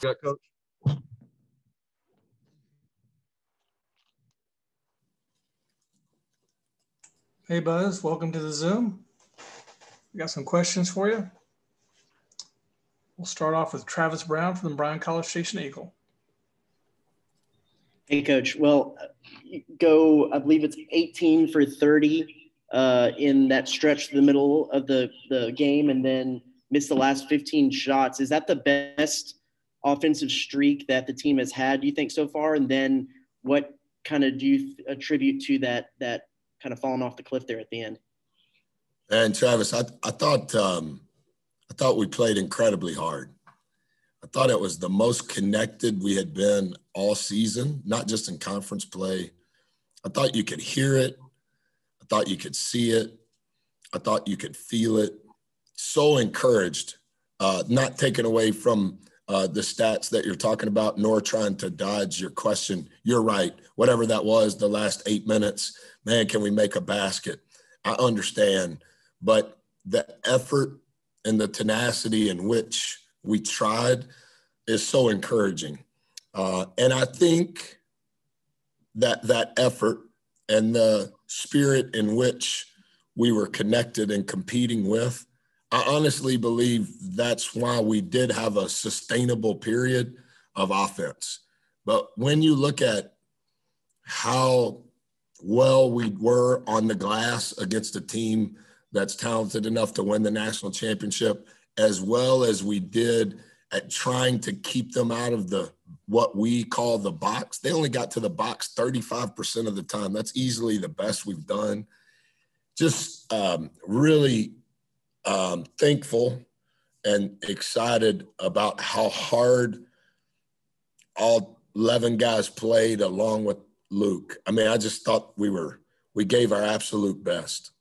Got Coach. Hey, Buzz. Welcome to the Zoom. We got some questions for you. We'll start off with Travis Brown from the Bryan College Station Eagle. Hey, Coach. Well, you go, I believe it's 18 for 30 in that stretch to the middle of the game and then missed the last 15 shots. Is that the best offensive streak that the team has had, do you think, so far? And then what kind of do you attribute to that kind of falling off the cliff there at the end? And Travis, I thought we played incredibly hard. I thought it was the most connected we had been all season, not just in conference play. I thought you could hear it. I thought you could see it. I thought you could feel it. So encouraged, not taken away from the stats that you're talking about, nor trying to dodge your question. You're right. Whatever that was, the last 8 minutes, man, can we make a basket? I understand. But the effort and the tenacity in which we tried is so encouraging. And I think that effort and the spirit in which we were connected and competing with, I honestly believe that's why we did have a sustainable period of offense. But when you look at how well we were on the glass against a team that's talented enough to win the national championship, as well as we did at trying to keep them out of what we call the box. They only got to the box 35% of the time. That's easily the best we've done. Just really thankful and excited about how hard all 11 guys played along with Luke. I mean, I just thought we gave our absolute best.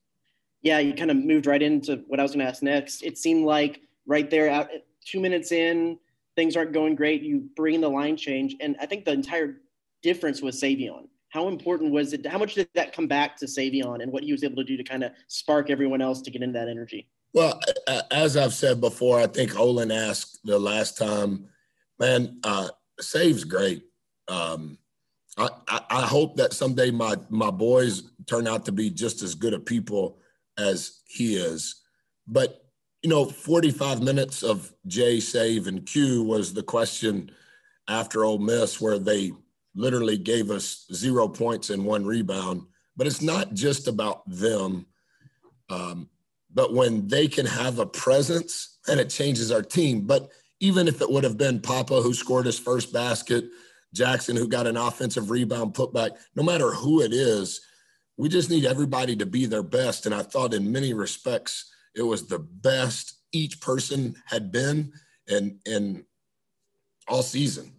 Yeah, you kind of moved right into what I was going to ask next. It seemed like right there, out 2 minutes in, things aren't going great. You bring in the line change, and I think the entire difference was Savion. How important was it? How much did that come back to Savion and what he was able to do to kind of spark everyone else to get into that energy? Well, as I've said before, I think Olin asked the last time, man, Save's great. I hope that someday my boys turn out to be just as good of people as he is. But, 45 minutes of J, Save, and Q was the question after Ole Miss, where they literally gave us 0 points and 1 rebound. But it's not just about them. But when they can have a presence, and it changes our team. But even if it would have been Papa who scored his first basket, Jackson who got an offensive rebound putback, no matter who it is, we just need everybody to be their best. And I thought in many respects it was the best each person had been in all season.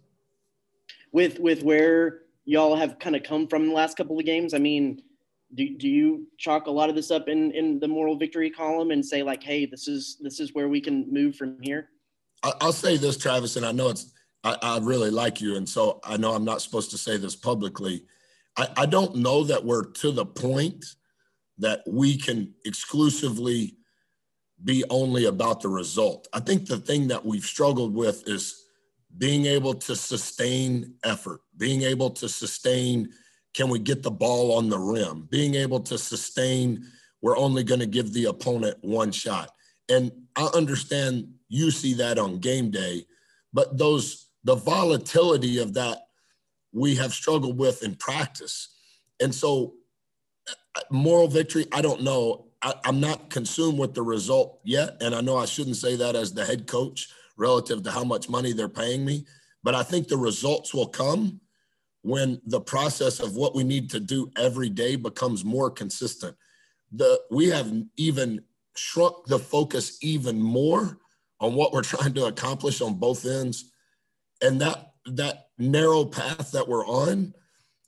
With where y'all have kind of come from the last couple of games, I mean, do you chalk a lot of this up in the moral victory column and say like, hey, this is where we can move from here? I'll say this, Travis, and I know I really like you, and so I know I'm not supposed to say this publicly. I don't know that we're to the point that we can exclusively be only about the result. I think the thing that we've struggled with is being able to sustain effort, being able to sustain, can we get the ball on the rim, being able to sustain, we're only going to give the opponent 1 shot. And I understand you see that on game day, but the volatility of that we have struggled with in practice. And so moral victory, I don't know. I'm not consumed with the result yet. And I know I shouldn't say that as the head coach relative to how much money they're paying me, but I think the results will come when the process of what we need to do every day becomes more consistent. We have even shrunk the focus even more on what we're trying to accomplish on both ends. And that narrow path that we're on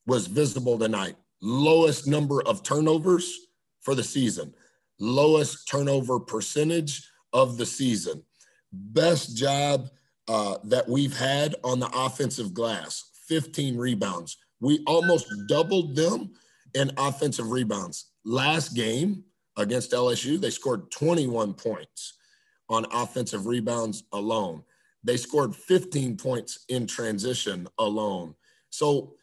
was visible tonight. Lowest number of turnovers for the season, lowest turnover percentage of the season, best job that we've had on the offensive glass, 15 rebounds. We almost doubled them in offensive rebounds. Last game against LSU, they scored 21 points on offensive rebounds alone. They scored 15 points in transition alone. So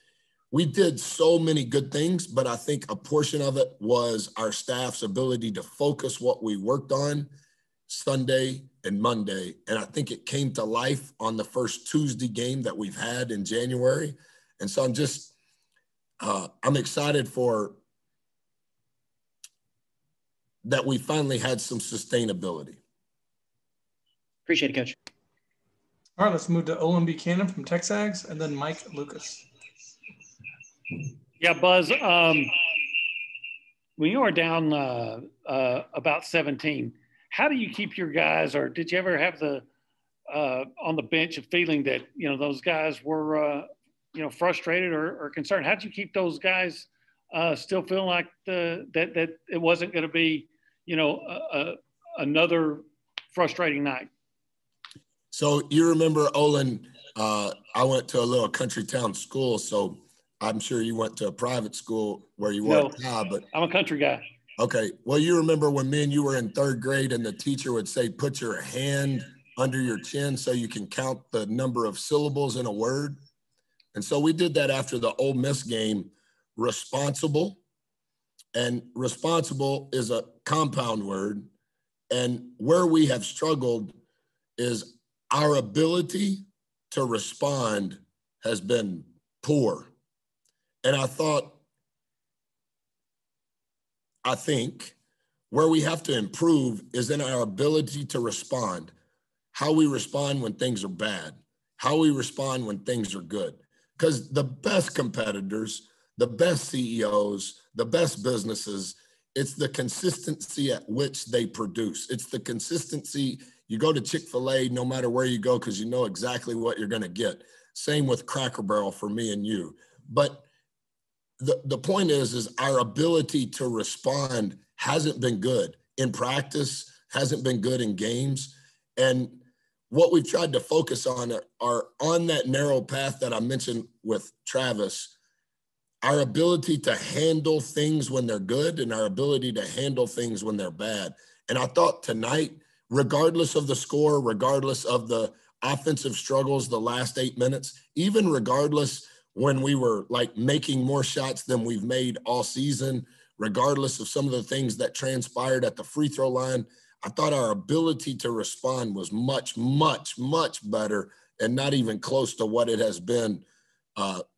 we did so many good things, but I think a portion of it was our staff's ability to focus what we worked on Sunday and Monday. And I think it came to life on the first Tuesday game that we've had in January. And so I'm excited for that we finally had some sustainability. Appreciate it, Coach. All right, let's move to Olin Buchanan from Texas, and then Mike Lucas. Yeah, Buzz, when you are down about 17, how do you keep your guys, or did you ever have the on the bench a feeling that, those guys were, frustrated or concerned? How did you keep those guys still feeling like that it wasn't going to be, another frustrating night? So you remember, Olin, I went to a little country town school, so I'm sure you went to a private school where you were now, but I'm a country guy. Okay. Well, you remember when me and you were in third grade and the teacher would say, put your hand under your chin so you can count the number of syllables in a word. And so we did that after the Ole Miss game, responsible. And responsible is a compound word. And where we have struggled is our ability to respond has been poor. And I think where we have to improve is in our ability to respond, how we respond when things are bad, how we respond when things are good. Because the best competitors, the best CEOs, the best businesses, it's the consistency at which they produce. It's the consistency. You go to Chick-fil-A, no matter where you go, because you know exactly what you're going to get. Same with Cracker Barrel for me and you. But the point is our ability to respond hasn't been good in practice, hasn't been good in games. And what we've tried to focus on are on that narrow path that I mentioned with Travis, our ability to handle things when they're good and our ability to handle things when they're bad. And I thought tonight, regardless of the score, regardless of the offensive struggles the last 8 minutes, even regardless when we were like making more shots than we've made all season, regardless of some of the things that transpired at the free throw line, I thought our ability to respond was much, much, much better and not even close to what it has been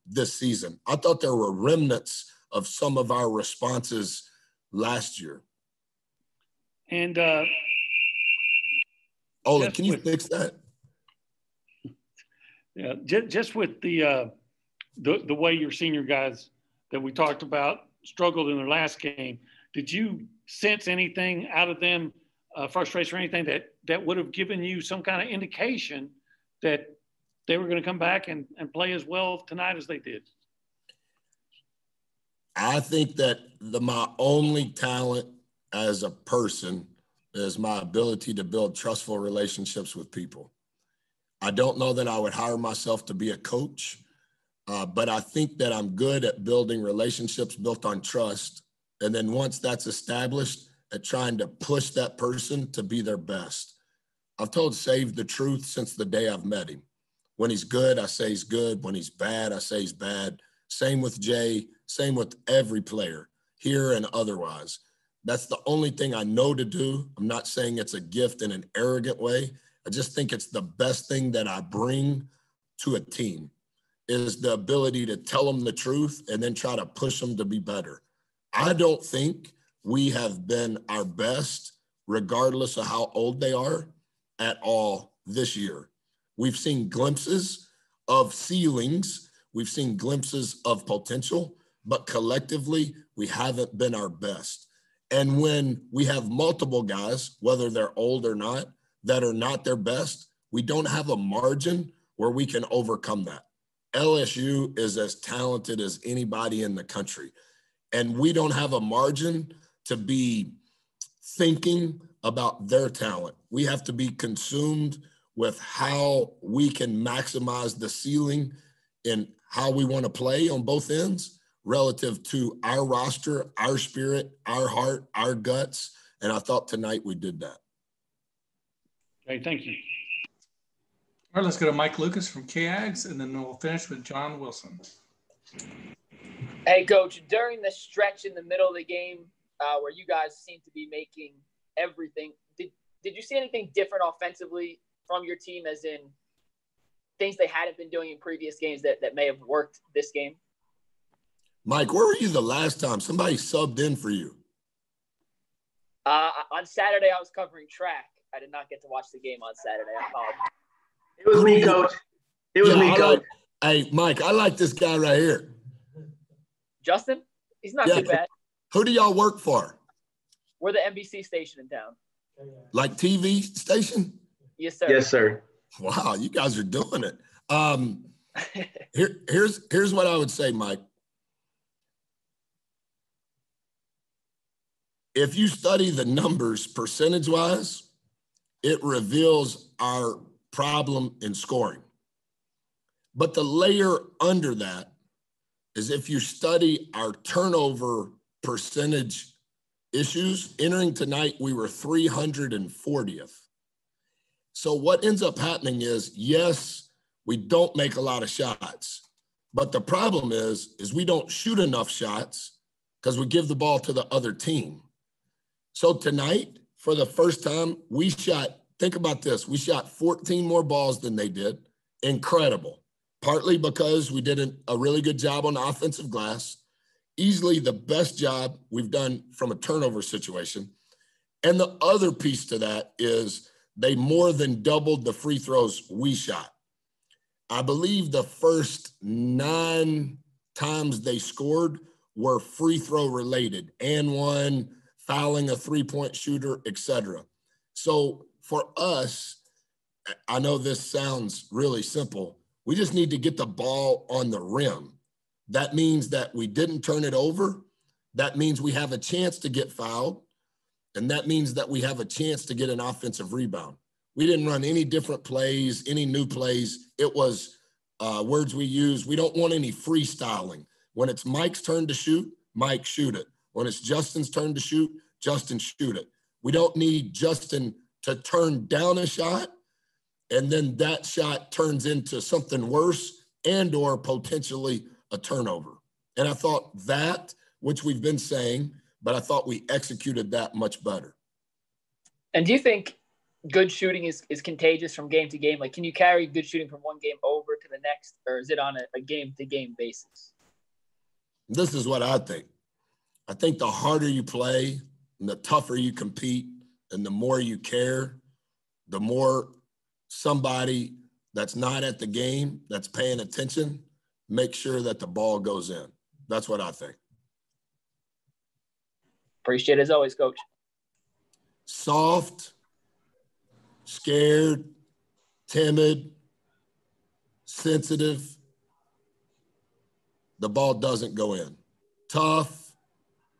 this season. I thought there were remnants of some of our responses last year. And Olin, can you fix that? Yeah, just with the way your senior guys that we talked about struggled in their last game, did you sense anything out of them, frustration or anything that would have given you some kind of indication that they were going to come back and play as well tonight as they did? I think that my only talent as a person is my ability to build trustful relationships with people. I don't know that I would hire myself to be a coach, but I think that I'm good at building relationships built on trust. And then once that's established, at trying to push that person to be their best. I've told Save the truth since the day I've met him. When he's good, I say he's good. When he's bad, I say he's bad. Same with Jay, same with every player, here and otherwise. That's the only thing I know to do. I'm not saying it's a gift in an arrogant way. I just think it's the best thing that I bring to a team is the ability to tell them the truth and then try to push them to be better. I don't think we have been our best, regardless of how old they are, at all this year. We've seen glimpses of ceilings. We've seen glimpses of potential, but collectively, we haven't been our best. And when we have multiple guys, whether they're old or not, that are not their best, we don't have a margin where we can overcome that. LSU is as talented as anybody in the country. And we don't have a margin to be thinking about their talent. We have to be consumed with how we can maximize the ceiling and how we want to play on both ends relative to our roster, our spirit, our heart, our guts. And I thought tonight we did that. Okay, thank you. All right, let's go to Mike Lucas from K-Ags, and then we'll finish with John Wilson. Hey, Coach, during the stretch in the middle of the game where you guys seem to be making everything, did you see anything different offensively from your team, as in things they hadn't been doing in previous games that may have worked this game? Mike, where were you the last time somebody subbed in for you? On Saturday, I was covering track. I did not get to watch the game on Saturday. I apologize. It was me, Coach. It was me, Coach. Hey, Mike, I like this guy right here. Justin? He's not too bad. Who do y'all work for? We're the NBC station in town. Like TV station? Yes, sir. Yes, sir. Wow, you guys are doing it. Here's what I would say, Mike. If you study the numbers percentage-wise, it reveals our problem in scoring. But the layer under that is if you study our turnover percentage issues, entering tonight, we were 340th. So what ends up happening is, yes, we don't make a lot of shots, but the problem is we don't shoot enough shots because we give the ball to the other team. So tonight, for the first time, we shot, think about this, we shot 14 more balls than they did. Incredible. Partly because we did a really good job on the offensive glass, easily the best job we've done from a turnover situation. And the other piece to that is they more than doubled the free throws we shot. I believe the first 9 times they scored were free throw related, and one, fouling a three-point shooter, etc. So for us, I know this sounds really simple. We just need to get the ball on the rim. That means that we didn't turn it over. That means we have a chance to get fouled. And that means that we have a chance to get an offensive rebound. We didn't run any different plays, any new plays. It was words we use. We don't want any freestyling. When it's Mike's turn to shoot, Mike shoot it. When it's Justin's turn to shoot, Justin shoot it. We don't need Justin to turn down a shot and then that shot turns into something worse and or potentially a turnover. And I thought that, which we've been saying, but I thought we executed that much better. And do you think good shooting is contagious from game to game? Like, can you carry good shooting from one game over to the next, or is it on a game-to-game basis? This is what I think. I think the harder you play and the tougher you compete and the more you care, the more somebody that's not at the game, that's paying attention, make sure that the ball goes in. That's what I think. Appreciate it as always, Coach. Soft, scared, timid, sensitive, the ball doesn't go in. Tough,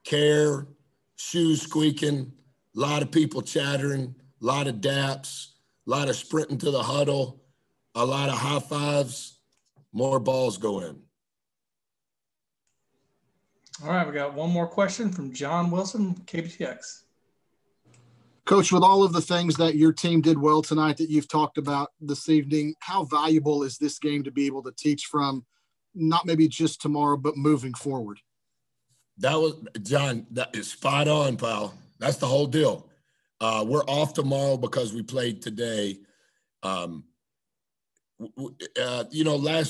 care, shoes squeaking, a lot of people chattering, a lot of daps, a lot of sprinting to the huddle, a lot of high fives, more balls go in. All right, we got one more question from John Wilson, KBTX. Coach, with all of the things that your team did well tonight that you've talked about this evening, how valuable is this game to be able to teach from, not maybe just tomorrow, but moving forward? That was, John, that is spot on, pal. That's the whole deal. We're off tomorrow because we played today. Last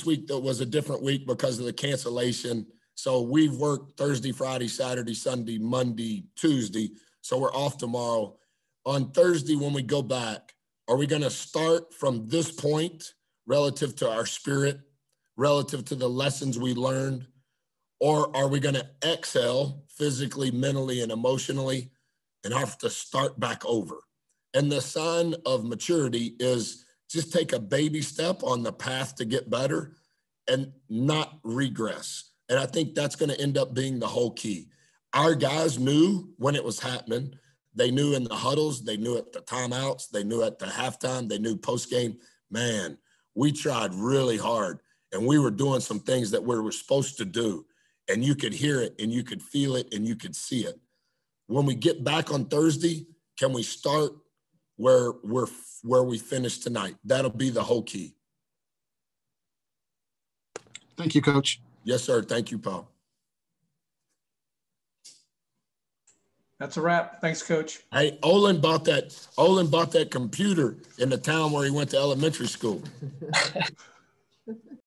week that was a different week because of the cancellation. So we've worked Thursday, Friday, Saturday, Sunday, Monday, Tuesday. So we're off tomorrow. On Thursday, when we go back, are we going to start from this point relative to our spirit, relative to the lessons we learned? Or are we going to exhale physically, mentally, and emotionally and have to start back over? And the sign of maturity is just take a baby step on the path to get better and not regress. And I think that's going to end up being the whole key. Our guys knew when it was happening. They knew in the huddles. They knew at the timeouts. They knew at the halftime. They knew postgame. Man, we tried really hard, and we were doing some things that we were supposed to do. And you could hear it, and you could feel it, and you could see it. When we get back on Thursday, can we start where we finish tonight. That'll be the whole key. Thank you, Coach. Yes, sir. Thank you, Paul. That's a wrap. Thanks, Coach. Hey, Olin bought that computer in the town where he went to elementary school.